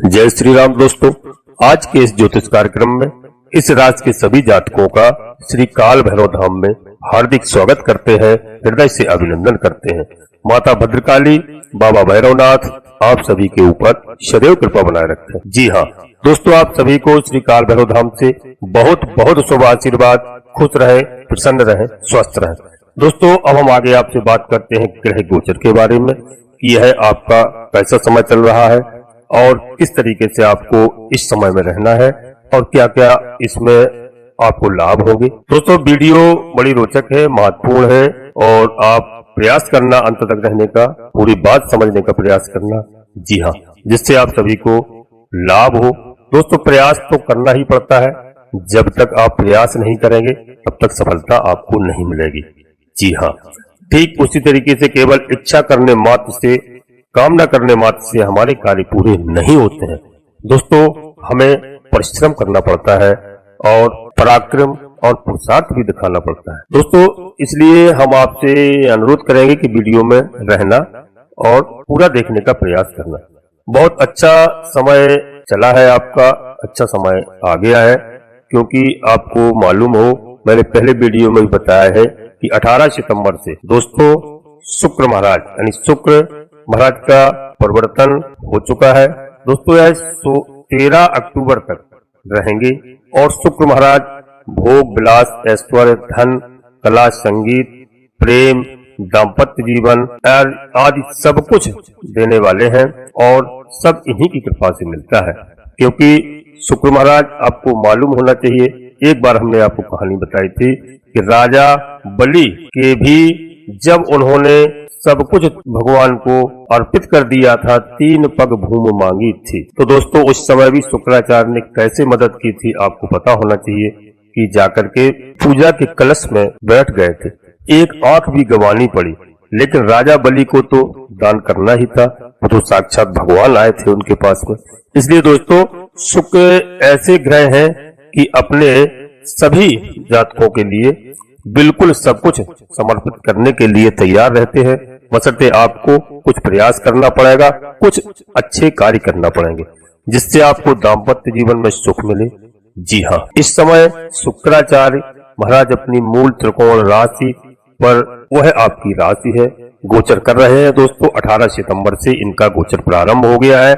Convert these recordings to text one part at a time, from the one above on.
जय श्री राम दोस्तों, आज के इस ज्योतिष कार्यक्रम में इस राशि के सभी जातकों का श्री काल भैरव धाम में हार्दिक स्वागत करते हैं, हृदय से अभिनंदन करते हैं। माता भद्रकाली, बाबा भैरवनाथ आप सभी के ऊपर सदैव कृपा बनाए रखें। जी हाँ दोस्तों, आप सभी को श्री काल भैरव धाम से बहुत बहुत शुभ आशीर्वाद। खुश रहे, प्रसन्न रहे, स्वस्थ रहे। दोस्तों अब हम आगे आपसे बात करते हैं ग्रह गोचर के बारे में कि यह आपका कैसा समय चल रहा है और किस तरीके से आपको इस समय में रहना है और क्या क्या इसमें आपको लाभ होंगे। दोस्तों वीडियो बड़ी रोचक है, महत्वपूर्ण है और आप प्रयास करना अंत तक रहने का, पूरी बात समझने का प्रयास करना। जी हाँ, जिससे आप सभी को लाभ हो। दोस्तों प्रयास तो करना ही पड़ता है, जब तक आप प्रयास नहीं करेंगे तब तक सफलता आपको नहीं मिलेगी। जी हाँ, ठीक उसी तरीके से केवल इच्छा करने मात्र से, कामना करने मात्र से हमारे कार्य पूरे नहीं होते हैं। दोस्तों हमें परिश्रम करना पड़ता है और पराक्रम और पुरुषार्थ भी दिखाना पड़ता है। दोस्तों इसलिए हम आपसे अनुरोध करेंगे कि वीडियो में रहना और पूरा देखने का प्रयास करना। बहुत अच्छा समय चला है आपका, अच्छा समय आ गया है, क्योंकि आपको मालूम हो, मैंने पहले वीडियो में भी बताया है कि 18 सितंबर से दोस्तों शुक्र महाराज यानी शुक्र महाराज का परिवर्तन हो चुका है। दोस्तों यह 13 अक्टूबर तक रहेंगे और शुक्र महाराज भोग, विलास, ऐश्वर्य, धन, कला, संगीत, प्रेम, दाम्पत्य जीवन आदि सब कुछ देने वाले हैं और सब इन्हीं की कृपा से मिलता है। क्योंकि शुक्र महाराज, आपको मालूम होना चाहिए, एक बार हमने आपको कहानी बताई थी कि राजा बलि के भी जब उन्होंने सब कुछ भगवान को अर्पित कर दिया था, 3 पग भूमि मांगी थी। तो दोस्तों उस समय भी शुक्राचार्य ने कैसे मदद की थी आपको पता होना चाहिए कि जाकर के पूजा के कलश में बैठ गए थे। एक आंख भी गंवानी पड़ी, लेकिन राजा बलि को तो दान करना ही था, वो तो साक्षात भगवान आए थे उनके पास में। इसलिए दोस्तों शुक्र ऐसे ग्रह हैं कि अपने सभी जातकों के लिए बिल्कुल सब कुछ समर्पित करने के लिए तैयार रहते हैं। बशर्ते आपको कुछ प्रयास करना पड़ेगा, कुछ अच्छे कार्य करना पड़ेंगे, जिससे आपको दाम्पत्य जीवन में सुख मिले। जी हाँ, इस समय शुक्राचार्य महाराज अपनी मूल त्रिकोण राशि पर, वह आपकी राशि है, गोचर कर रहे हैं। दोस्तों 18 सितंबर से इनका गोचर प्रारंभ हो गया है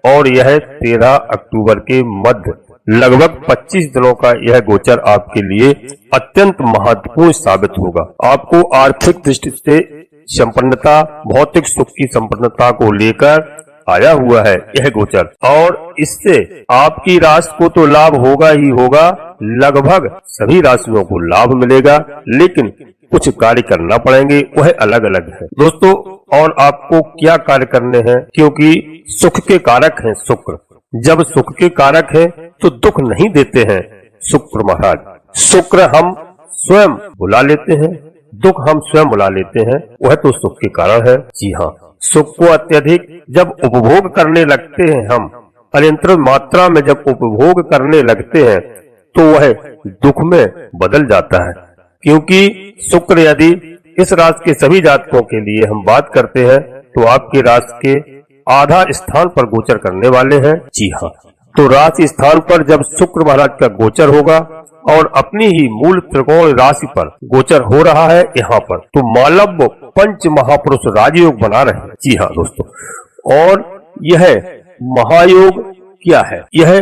और यह 13 अक्टूबर के मध्य लगभग 25 दिनों का यह गोचर आपके लिए अत्यंत महत्वपूर्ण साबित होगा। आपको आर्थिक दृष्टि से संपन्नता, भौतिक सुख की संपन्नता को लेकर आया हुआ है यह गोचर, और इससे आपकी राशि को तो लाभ होगा ही होगा, लगभग सभी राशियों को लाभ मिलेगा, लेकिन कुछ कार्य करना पड़ेंगे, वह अलग अलग है दोस्तों। और आपको क्या कार्य करने हैं, क्योंकि सुख के कारक हैं शुक्र। जब सुख के कारक है तो दुख नहीं देते हैं शुक्र महाराज। शुक्र हम स्वयं बुला लेते हैं, दुख हम स्वयं बुला लेते हैं, वह तो सुख के कारण है। जी हाँ, सुख को अत्यधिक जब उपभोग करने लगते हैं, हम अनियंत्रित मात्रा में जब उपभोग करने लगते हैं तो वह दुख में बदल जाता है। क्योंकि शुक्र यदि इस राशि के सभी जातकों के लिए हम बात करते हैं तो आपकी राशि के आधा स्थान पर गोचर करने वाले हैं। जी हाँ, तो राशि स्थान पर जब शुक्र महाराज का गोचर होगा और अपनी ही मूल त्रिकोण राशि पर गोचर हो रहा है यहाँ पर, तो मालव पंच महापुरुष राजयोग बना रहे हैं। जी हाँ दोस्तों, और यह महायोग क्या है? यह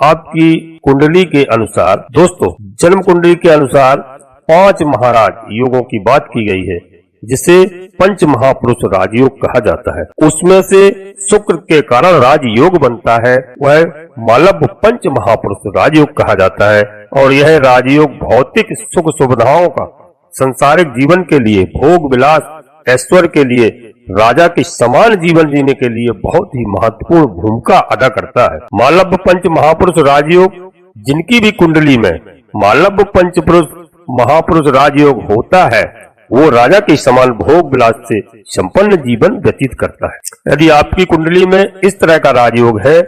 आपकी कुंडली के अनुसार, दोस्तों जन्म कुंडली के अनुसार 5 महाराज योगों की बात की गई है, जिसे पंच महापुरुष राजयोग कहा जाता है। उसमें से शुक्र के कारण राजयोग बनता है, वह मालव पंच महापुरुष राजयोग कहा जाता है। और यह राजयोग भौतिक सुख सुविधाओं का, संसारिक जीवन के लिए, भोग विलास, ऐश्वर्य के लिए, राजा के समान जीवन जीने के लिए बहुत ही महत्वपूर्ण भूमिका अदा करता है। मालव पंच महापुरुष राजयोग जिनकी भी कुंडली में मालव पंच महापुरुष राजयोग होता है, वो राजा के समान भोग विलास से संपन्न जीवन व्यतीत करता है। यदि आपकी कुंडली में इस तरह का राजयोग है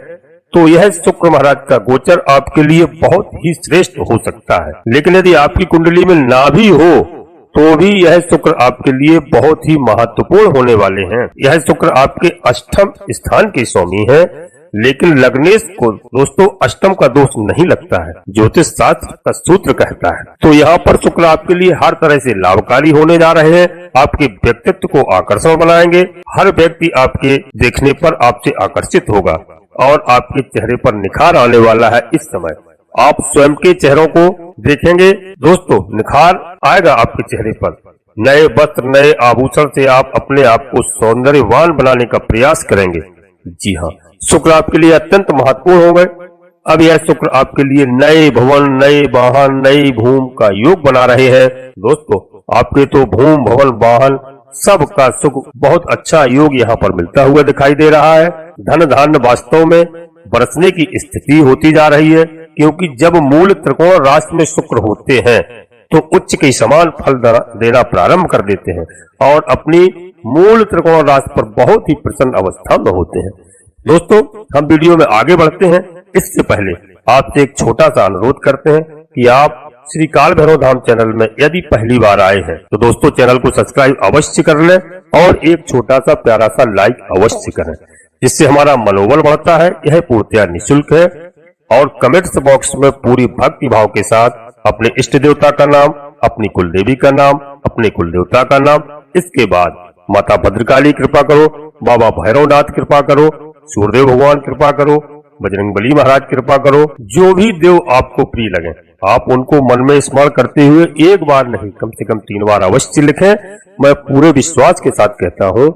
तो यह शुक्र महाराज का गोचर आपके लिए बहुत ही श्रेष्ठ हो सकता है। लेकिन यदि आपकी कुंडली में ना भी हो तो भी यह शुक्र आपके लिए बहुत ही महत्वपूर्ण होने वाले हैं। यह शुक्र आपके अष्टम स्थान के स्वामी है, लेकिन लग्नेश को दोस्तों अष्टम का दोष नहीं लगता है, ज्योतिष शास्त्र का सूत्र कहता है। तो यहाँ पर शुक्र आपके लिए हर तरह से लाभकारी होने जा रहे हैं। आपके व्यक्तित्व को आकर्षण बनाएंगे। हर व्यक्ति आपके देखने पर आपसे आकर्षित होगा और आपके चेहरे पर निखार आने वाला है। इस समय आप स्वयं के चेहरों को देखेंगे दोस्तों, निखार आएगा आपके चेहरे पर। नए वस्त्र, नए आभूषण से आप अपने आप को सौंदर्यवान बनाने का प्रयास करेंगे। जी हाँ, शुक्र आपके लिए अत्यंत महत्वपूर्ण हो गए। अब यह शुक्र आपके लिए नए भवन, नए वाहन, नई भूमि का योग बना रहे हैं। दोस्तों आपके तो भूमि, भवन, वाहन सब का सुख बहुत अच्छा योग यहाँ पर मिलता हुआ दिखाई दे रहा है। धन धान्य वास्तव में बरसने की स्थिति होती जा रही है, क्योंकि जब मूल त्रिकोण राशि में शुक्र होते हैं तो उच्च के समान फल देना प्रारंभ कर देते हैं और अपनी मूल त्रिकोण राशि पर बहुत ही प्रसन्न अवस्था में होते हैं। दोस्तों हम वीडियो में आगे बढ़ते हैं, इससे पहले आपसे एक छोटा सा अनुरोध करते हैं कि आप श्री काल भैरव धाम चैनल में यदि पहली बार आए हैं तो दोस्तों चैनल को सब्सक्राइब अवश्य कर लें और एक छोटा सा प्यारा सा लाइक अवश्य करें, जिससे हमारा मनोबल बढ़ता है। यह पूर्णतः निःशुल्क है और कमेंट्स बॉक्स में पूरी भक्ति भाव के साथ अपने इष्ट देवता का नाम, अपनी कुल देवी का नाम, अपने कुल देवता का नाम, इसके बाद माता भद्रकाली कृपा करो, बाबा भैरवनाथ कृपा करो, सूर्यदेव भगवान कृपा करो, बजरंगबली महाराज कृपा करो, जो भी देव आपको प्रिय लगे आप उनको मन में स्मरण करते हुए एक बार नहीं कम से कम 3 बार अवश्य लिखें। मैं पूरे विश्वास के साथ कहता हूँ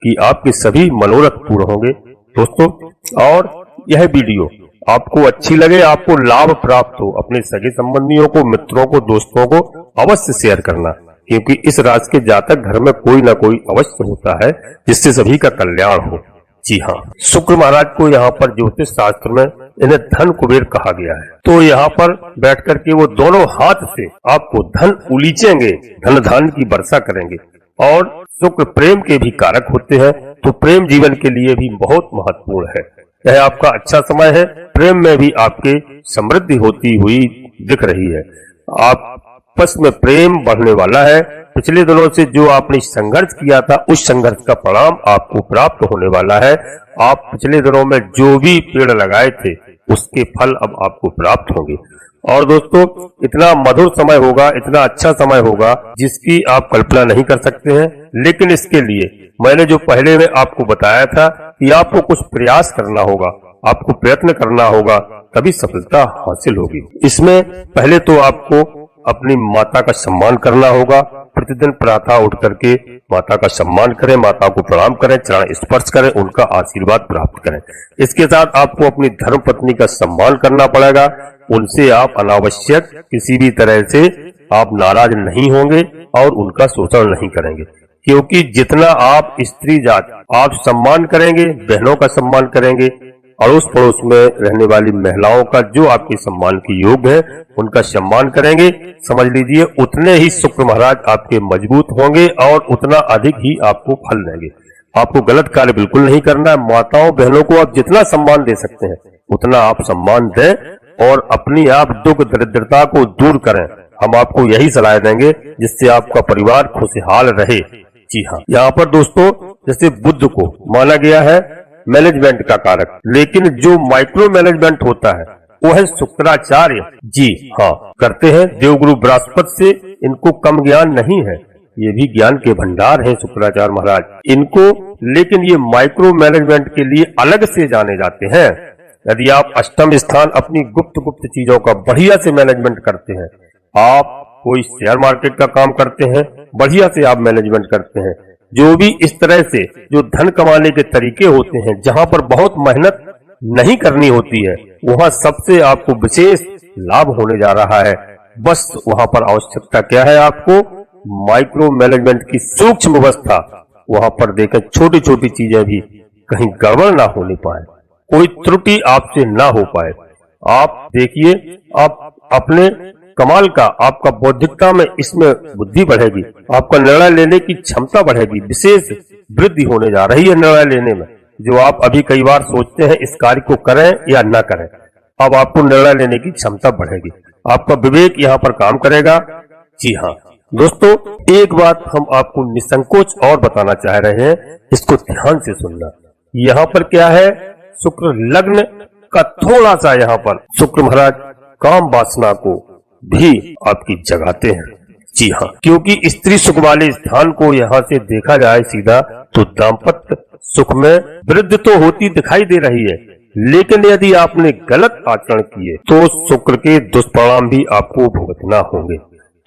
कि आपके सभी मनोरथ पूर्ण होंगे दोस्तों। और यह वीडियो आपको अच्छी लगे, आपको लाभ प्राप्त हो, अपने सगे संबंधियों को, मित्रों को, दोस्तों को अवश्य शेयर करना, क्योंकि इस राशि के जातक घर में कोई ना कोई अवश्य होता है जिससे सभी का कल्याण हो। जी हाँ, शुक्र महाराज को यहाँ पर ज्योतिष शास्त्र में इन्हें धन कुबेर कहा गया है। तो यहाँ पर बैठ करके वो दोनों हाथ से आपको धन उलीचेंगे, धन धान की वर्षा करेंगे। और शुक्र प्रेम के भी कारक होते हैं, तो प्रेम जीवन के लिए भी बहुत महत्वपूर्ण है। यह आपका अच्छा समय है, प्रेम में भी आपके समृद्धि होती हुई दिख रही है। आपस में प्रेम बढ़ने वाला है। पिछले दिनों से जो आपने संघर्ष किया था उस संघर्ष का परिणाम आपको प्राप्त होने वाला है। आप पिछले दिनों में जो भी पेड़ लगाए थे उसके फल अब आपको प्राप्त होंगे। और दोस्तों इतना मधुर समय होगा, इतना अच्छा समय होगा जिसकी आप कल्पना नहीं कर सकते हैं। लेकिन इसके लिए मैंने जो पहले में आपको बताया था कि आपको कुछ प्रयास करना होगा, आपको प्रयत्न करना होगा, तभी सफलता हासिल होगी। इसमें पहले तो आपको अपनी माता का सम्मान करना होगा। प्रतिदिन प्रातः उठ करके माता का सम्मान करें, माता को प्रणाम करें, चरण स्पर्श करें, उनका आशीर्वाद प्राप्त करें। इसके साथ आपको अपनी धर्म पत्नी का सम्मान करना पड़ेगा। उनसे आप अनावश्यक किसी भी तरह से आप नाराज नहीं होंगे और उनका शोषण नहीं करेंगे, क्योंकि जितना आप स्त्री जात आप सम्मान करेंगे, बहनों का सम्मान करेंगे, अड़ोस पड़ोस में रहने वाली महिलाओं का जो आपके सम्मान के योग्य है उनका सम्मान करेंगे, समझ लीजिए उतने ही शुक्र महाराज आपके मजबूत होंगे और उतना अधिक ही आपको फल देंगे। आपको गलत कार्य बिल्कुल नहीं करना है। माताओं बहनों को आप जितना सम्मान दे सकते हैं उतना आप सम्मान दें और अपनी आप दुख दरिद्रता को दूर करें। हम आपको यही सलाह देंगे जिससे आपका परिवार खुशहाल रहे। जी हाँ, यहाँ पर दोस्तों जैसे बुध को माना गया है मैनेजमेंट का कारक, लेकिन जो माइक्रो मैनेजमेंट होता है वो है शुक्राचार्य। जी हाँ, करते हैं देवगुरु बृहस्पति से। इनको कम ज्ञान नहीं है, ये भी ज्ञान के भंडार हैं शुक्राचार्य महाराज इनको, लेकिन ये माइक्रो मैनेजमेंट के लिए अलग से जाने जाते हैं। यदि आप अष्टम स्थान अपनी गुप्त चीजों का बढ़िया से मैनेजमेंट करते हैं, आप कोई शेयर मार्केट का काम करते हैं, बढ़िया से आप मैनेजमेंट करते हैं, जो भी इस तरह से जो धन कमाने के तरीके होते हैं, जहां पर बहुत मेहनत नहीं करनी होती है, वहां सबसे आपको विशेष लाभ होने जा रहा है। बस वहां पर आवश्यकता क्या है, आपको माइक्रो मैनेजमेंट की सूक्ष्म व्यवस्था वहां पर देकर छोटी छोटी चीजें भी कहीं गड़बड़ ना होने पाए, कोई त्रुटि आपसे ना हो पाए। आप देखिए, आप अपने कमाल का आपका बौद्धिकता में इसमें बुद्धि बढ़ेगी, आपका निर्णय लेने की क्षमता बढ़ेगी, विशेष वृद्धि होने जा रही है निर्णय लेने में। जो आप अभी कई बार सोचते हैं इस कार्य को करें या ना करें, अब आपको निर्णय लेने की क्षमता बढ़ेगी, आपका विवेक यहाँ पर काम करेगा। जी हाँ दोस्तों, एक बात हम आपको निसंकोच और बताना चाह रहे हैं, इसको ध्यान से सुनना। यहाँ पर क्या है, शुक्र लग्न का थोड़ा सा यहाँ पर शुक्र महाराज काम वासना को भी आपकी जगाते हैं। जी हाँ, क्योंकि स्त्री सुख वाले स्थान को यहाँ से देखा जाए सीधा तो दाम्पत्य सुख में वृद्धि तो होती दिखाई दे रही है, लेकिन यदि आपने गलत आचरण किए तो शुक्र के दुष्परिणाम भी आपको भुगतना होंगे।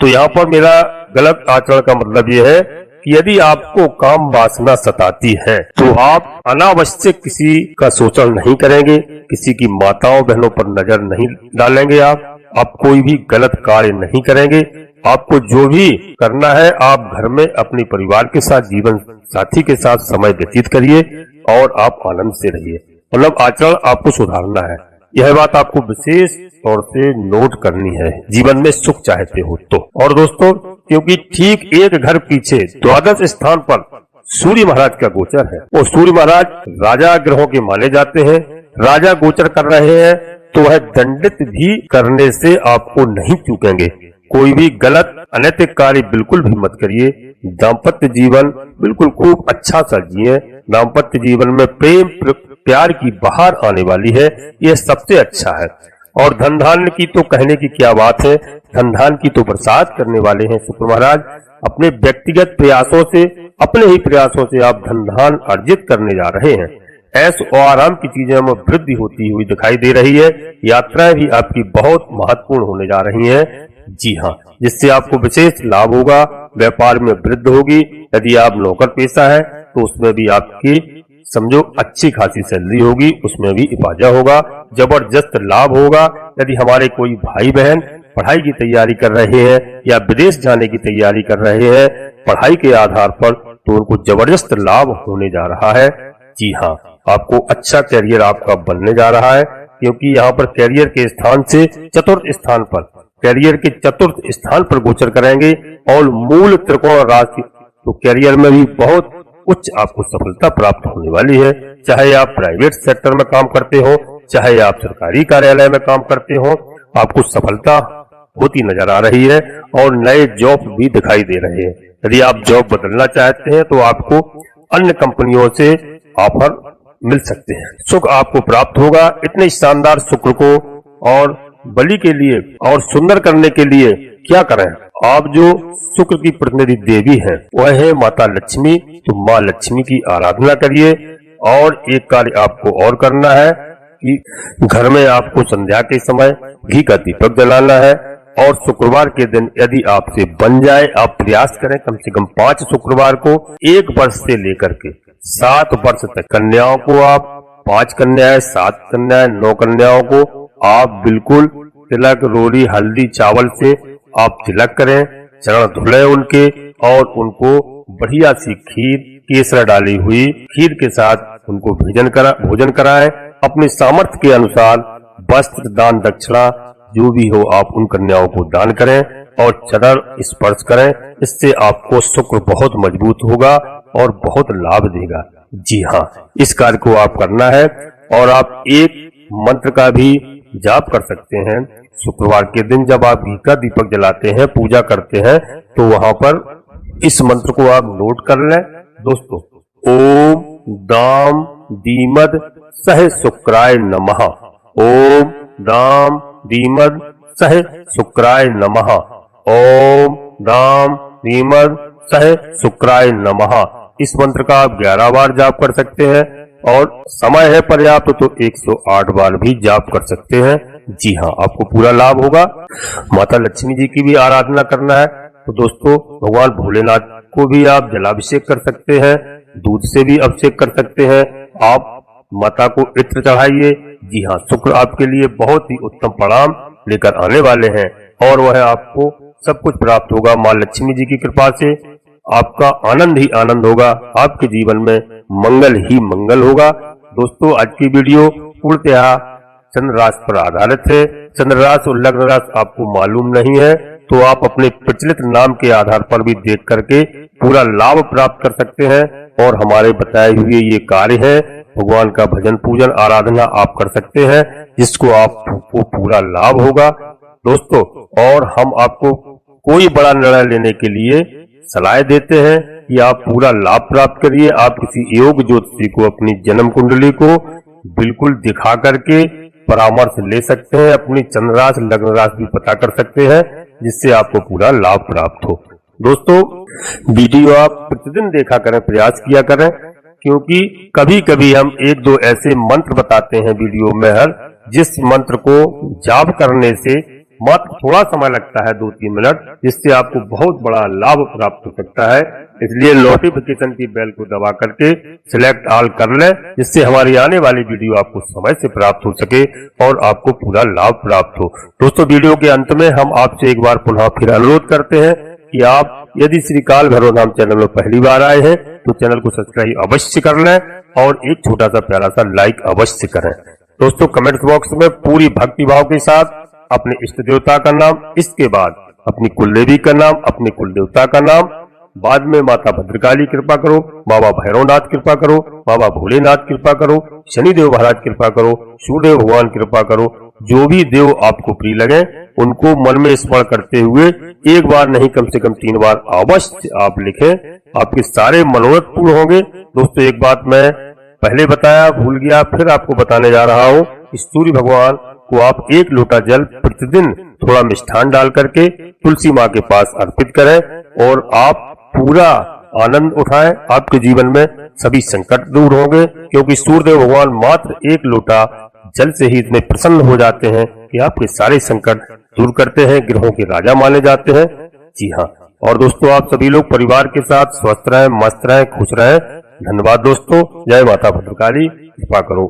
तो यहाँ पर मेरा गलत आचरण का मतलब यह है कि यदि आपको काम वासना सताती है तो आप अनावश्यक किसी का शोषण नहीं करेंगे, किसी की माताओं बहनों पर नजर नहीं डालेंगे, आप कोई भी गलत कार्य नहीं करेंगे। आपको जो भी करना है आप घर में अपने परिवार के साथ, जीवन साथी के साथ समय व्यतीत करिए और आप आनंद से रहिए। मतलब आचरण आपको सुधारना है, यह बात आपको विशेष तौर से नोट करनी है जीवन में सुख चाहते हो तो। और दोस्तों, क्योंकि ठीक एक घर पीछे द्वादश स्थान पर सूर्य महाराज का गोचर है और सूर्य महाराज राजा ग्रहों के माने जाते हैं। राजा गोचर कर रहे हैं तो वह दंडित भी करने से आपको नहीं चूकेंगे। कोई भी गलत अनैतिक कार्य बिल्कुल भी मत करिए। दाम्पत्य जीवन बिल्कुल खूब अच्छा सा जिए। दाम्पत्य जीवन में प्रेम प्यार की बहार आने वाली है, यह सबसे अच्छा है। और धन धान्य की तो कहने की क्या बात है, धन धान्य की तो बरसात करने वाले हैं शुक्र महाराज। अपने व्यक्तिगत प्रयासों से, अपने ही प्रयासों से आप धन धान्य अर्जित करने जा रहे हैं। ऐश और आराम की चीजें में वृद्धि होती हुई दिखाई दे रही है। यात्राएं भी आपकी बहुत महत्वपूर्ण होने जा रही हैं। जी हाँ, जिससे आपको विशेष लाभ होगा। व्यापार में वृद्धि होगी। यदि आप नौकर पेशा है तो उसमें भी आपकी समझो अच्छी खासी सैलरी होगी, उसमें भी इफाजा होगा, जबरदस्त लाभ होगा। यदि हमारे कोई भाई बहन पढ़ाई की तैयारी कर रहे हैं या विदेश जाने की तैयारी कर रहे हैं पढ़ाई के आधार पर, तो उनको जबरदस्त लाभ होने जा रहा है। जी हाँ, आपको अच्छा कैरियर आपका बनने जा रहा है, क्योंकि यहाँ पर कैरियर के स्थान से चतुर्थ स्थान पर, कैरियर के चतुर्थ स्थान पर गोचर करेंगे और मूल त्रिकोण राशि, तो कैरियर में भी बहुत उच्च आपको सफलता प्राप्त होने वाली है। चाहे आप प्राइवेट सेक्टर में काम करते हो, चाहे आप सरकारी कार्यालय में काम करते हो, आपको सफलता होती नजर आ रही है और नए जॉब भी दिखाई दे रहे हैं। यदि आप जॉब बदलना चाहते हैं तो आपको अन्य कंपनियों से ऑफर मिल सकते हैं। सुख आपको प्राप्त होगा। इतने शानदार शुक्र को और बलि के लिए और सुंदर करने के लिए क्या करें? आप जो शुक्र की प्रतिनिधि देवी है वह है माता लक्ष्मी, तो माँ लक्ष्मी की आराधना करिए। और एक कार्य आपको और करना है कि घर में आपको संध्या के समय घी का दीपक जलाना है। और शुक्रवार के दिन यदि आपसे बन जाए, आप प्रयास करें कम से कम 5 शुक्रवार को 1 वर्ष से लेकर के 7 वर्ष तक कन्याओं को आप 5 कन्याएं, 7 कन्याएं, 9 कन्याओं को आप बिल्कुल तिलक, रोली, हल्दी, चावल से आप तिलक करें, चरण धुले उनके और उनको बढ़िया सी खीर, केसर डाली हुई खीर के साथ उनको भोजन कराएं। अपने सामर्थ्य के अनुसार वस्त्र, दान, दक्षिणा जो भी हो आप उन कन्याओं को दान करें और चरण स्पर्श करें। इससे आपको शुक्र बहुत मजबूत होगा और बहुत लाभ देगा। जी हाँ, इस कार्य को आप करना है। और आप एक मंत्र का भी जाप कर सकते हैं शुक्रवार के दिन। जब आप घी का दीपक जलाते हैं, पूजा करते हैं, तो वहां पर इस मंत्र को आप नोट कर लें दोस्तों। ओम दाम दीमद सह शुक्राय नमः। ओम दाम दीमद सह शुक्राय नमः। ओम दाम दीमद सह शुक्राय नमः। इस मंत्र का आप 11 बार जाप कर सकते हैं और समय है पर्याप्त तो 108 बार भी जाप कर सकते हैं। जी हाँ, आपको पूरा लाभ होगा। माता लक्ष्मी जी की भी आराधना करना है तो दोस्तों भगवान भोलेनाथ को भी आप जलाभिषेक कर सकते हैं, दूध से भी अभिषेक कर सकते हैं। आप माता को इत्र चढ़ाइए। जी हाँ, शुक्र आपके लिए बहुत ही उत्तम परिणाम लेकर आने वाले हैं और वह आपको सब कुछ प्राप्त होगा। माँ लक्ष्मी जी की कृपा से आपका आनंद ही आनंद होगा, आपके जीवन में मंगल ही मंगल होगा। दोस्तों, आज की वीडियो पूर्णतः चंद्र राशि पर आधारित है। चंद्र राशि और लग्न राशि आपको मालूम नहीं है तो आप अपने प्रचलित नाम के आधार पर भी देख करके पूरा लाभ प्राप्त कर सकते हैं। और हमारे बताए हुए ये कार्य है, भगवान का भजन पूजन आराधना आप कर सकते हैं, जिसको आपको पूरा लाभ होगा दोस्तों। और हम आपको कोई बड़ा निर्णय लेने के लिए सलाह देते हैं कि आप पूरा लाभ प्राप्त करिए। आप किसी योग ज्योतिषी को अपनी जन्म कुंडली को बिल्कुल दिखा करके परामर्श ले सकते हैं, अपनी चंद्र राशि लग्न राशि भी पता कर सकते हैं, जिससे आपको पूरा लाभ प्राप्त हो। दोस्तों, वीडियो आप प्रतिदिन देखा करें, प्रयास किया करें, क्योंकि कभी कभी हम एक दो ऐसे मंत्र बताते हैं वीडियो में जिस मंत्र को जाप करने से मात्र थोड़ा समय लगता है, 2-3 मिनट, जिससे आपको बहुत बड़ा लाभ प्राप्त हो सकता है। इसलिए नोटिफिकेशन की बेल को दबा करके सिलेक्ट ऑल कर लें, जिससे हमारी आने वाली वीडियो आपको समय से प्राप्त हो सके और आपको पूरा लाभ प्राप्त हो। दोस्तों, वीडियो के अंत में हम आपसे एक बार पुनः फिर अनुरोध करते हैं कि आप यदि श्री काल भैरव धाम चैनल में पहली बार आए हैं तो चैनल को सब्सक्राइब अवश्य कर लें और एक छोटा सा प्यारा सा लाइक अवश्य करें। दोस्तों, कमेंट बॉक्स में पूरी भक्ति भाव के साथ अपने इष्ट देवता का नाम, इसके बाद अपनी कुलदेवी का नाम, अपने कुल देवता का नाम, बाद में माता भद्रकाली कृपा करो, बाबा भैरवनाथ कृपा करो, बाबा भोलेनाथ कृपा करो, शनिदेव महाराज कृपा करो, सूर्यदेव भगवान कृपा करो। जो भी देव आपको प्रिय लगे उनको मन में स्मरण करते हुए एक बार नहीं कम से कम 3 बार अवश्य आप लिखें, आपके सारे मनोरथ पूर्ण होंगे। दोस्तों, एक बात मैं पहले बताया भूल गया, फिर आपको बताने जा रहा हूँ। सूर्य भगवान को आप 1 लोटा जल प्रतिदिन थोड़ा मिष्ठान डाल करके तुलसी माँ के पास अर्पित करें और आप पूरा आनंद उठाएं। आपके जीवन में सभी संकट दूर होंगे, क्योंकि सूर्यदेव भगवान मात्र 1 लोटा जल से ही इतने प्रसन्न हो जाते हैं कि आपके सारे संकट दूर करते हैं, ग्रहों के राजा माने जाते हैं। जी हाँ, और दोस्तों, आप सभी लोग परिवार के साथ स्वस्थ रहें, मस्त रहें, खुश रहें। धन्यवाद दोस्तों। जय माता भद्रकाली, कृपा करो।